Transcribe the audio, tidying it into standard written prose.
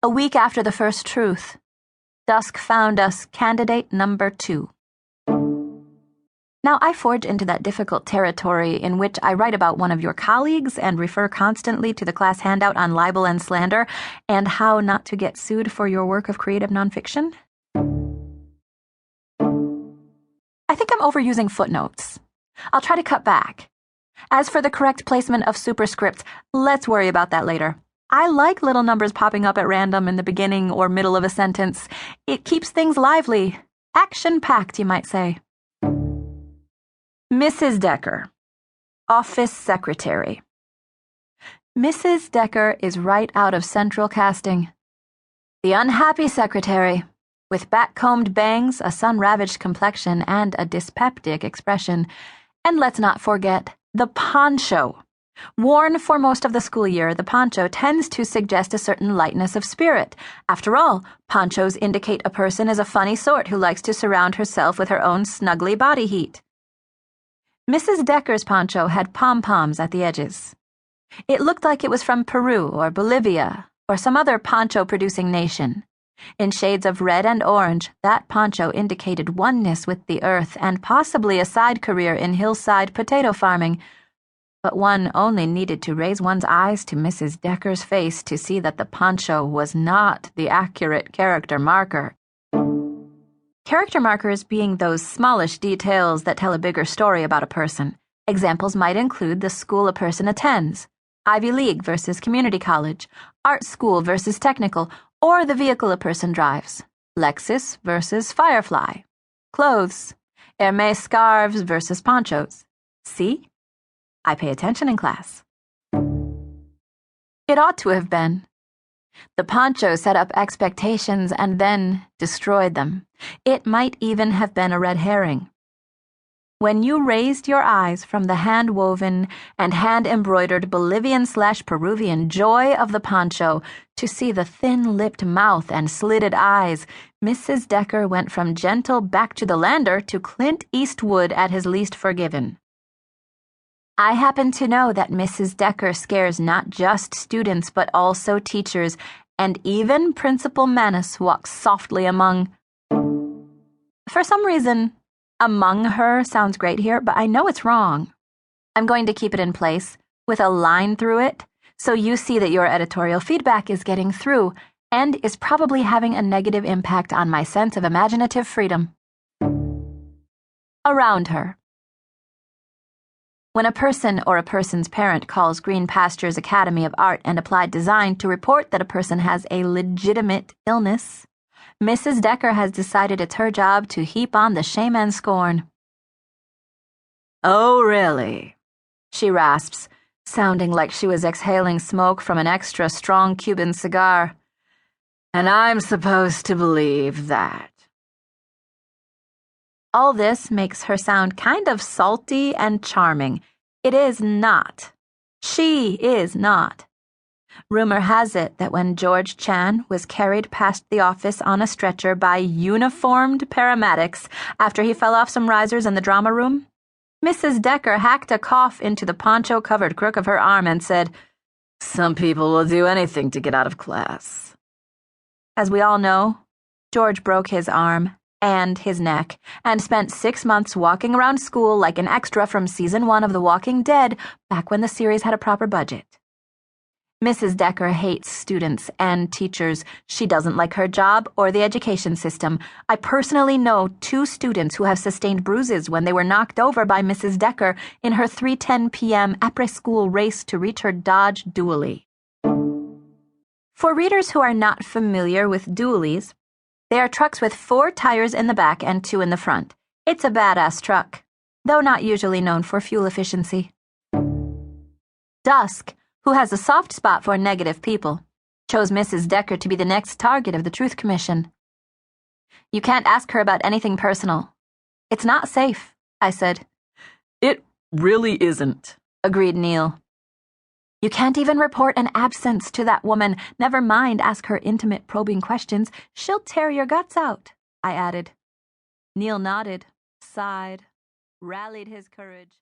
A week after the first truth, dusk found us candidate number 2. Now, I forge into that difficult territory in which I write about one of your colleagues and refer constantly to the class handout on libel and slander and how not to get sued for your work of creative nonfiction. I think I'm overusing footnotes. I'll try to cut back. As for the correct placement of superscripts, let's worry about that later. I like little numbers popping up at random in the beginning or middle of a sentence. It keeps things lively. Action-packed, you might say. Mrs. Decker, Office Secretary. Mrs. Decker is right out of central casting. The unhappy secretary, with back-combed bangs, a sun-ravaged complexion, and a dyspeptic expression. And let's not forget the poncho. Worn for most of the school year, the poncho tends to suggest a certain lightness of spirit. After all, ponchos indicate a person is a funny sort who likes to surround herself with her own snuggly body heat. Mrs. Decker's poncho had pom-poms at the edges. It looked like it was from Peru or Bolivia or some other poncho-producing nation. In shades of red and orange, that poncho indicated oneness with the earth and possibly a side career in hillside potato farming. But one only needed to raise one's eyes to Mrs. Decker's face to see that the poncho was not the accurate character marker. Character markers being those smallish details that tell a bigger story about a person. Examples might include the school a person attends, Ivy League versus community college, art school versus technical, or the vehicle a person drives, Lexus versus Firefly, clothes, Hermes scarves versus ponchos. See? I pay attention in class. It ought to have been. The poncho set up expectations and then destroyed them. It might even have been a red herring. When you raised your eyes from the hand-woven and hand-embroidered Bolivian/Peruvian joy of the poncho to see the thin-lipped mouth and slitted eyes, Mrs. Decker went from gentle back to the lander to Clint Eastwood at his least forgiven. I happen to know that Mrs. Decker scares not just students but also teachers, and even Principal Manus walks softly among. For some reason, among her sounds great here, but I know it's wrong. I'm going to keep it in place, with a line through it, so you see that your editorial feedback is getting through and is probably having a negative impact on my sense of imaginative freedom. Around her. When a person or a person's parent calls Green Pastures Academy of Art and Applied Design to report that a person has a legitimate illness, Mrs. Decker has decided it's her job to heap on the shame and scorn. "Oh, really?" she rasps, sounding like she was exhaling smoke from an extra strong Cuban cigar. "And I'm supposed to believe that." All this makes her sound kind of salty and charming. It is not. She is not. Rumor has it that when George Chan was carried past the office on a stretcher by uniformed paramedics after he fell off some risers in the drama room, Mrs. Decker hacked a cough into the poncho-covered crook of her arm and said, "Some people will do anything to get out of class." As we all know, George broke his arm and his neck, and spent 6 months walking around school like an extra from season 1 of The Walking Dead, back when the series had a proper budget. Mrs. Decker hates students and teachers. She doesn't like her job or the education system. I personally know 2 students who have sustained bruises when they were knocked over by Mrs. Decker in her 3:10 p.m. après-school race to reach her Dodge dually. For readers who are not familiar with dualies, they are trucks with 4 tires in the back and 2 in the front. It's a badass truck, though not usually known for fuel efficiency. Dusk, who has a soft spot for negative people, chose Mrs. Decker to be the next target of the Truth Commission. "You can't ask her about anything personal. It's not safe," I said. "It really isn't," agreed Neil. "You can't even report an absence to that woman. Never mind ask her intimate probing questions. She'll tear your guts out," I added. Neil nodded, sighed, rallied his courage.